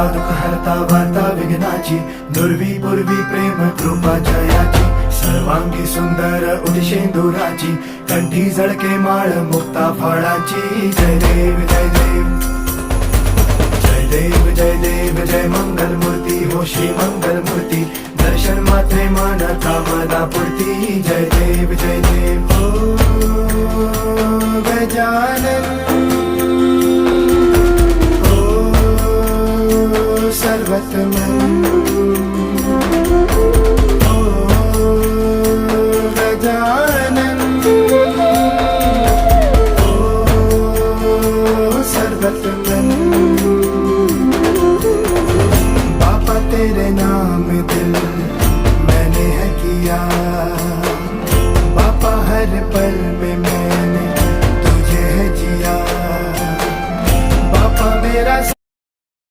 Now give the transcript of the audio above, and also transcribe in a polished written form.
हरता दुःख हरता वार्ता विघ्नाची, दुर्वी पूर्वी प्रेम कृपा जयाची, सर्वांगी सुंदर उदिशेंदुराची, कंठी झळके माळ मुक्ता फळाची. जय देव जय देव जय देव जय देव जय मंगल मूर्ती हो श्री मंगल मूर्ती, दर्शन मात्रे मन कामना पूर्ती. जय देव जय देव हो गजानन हो सर्वतमन.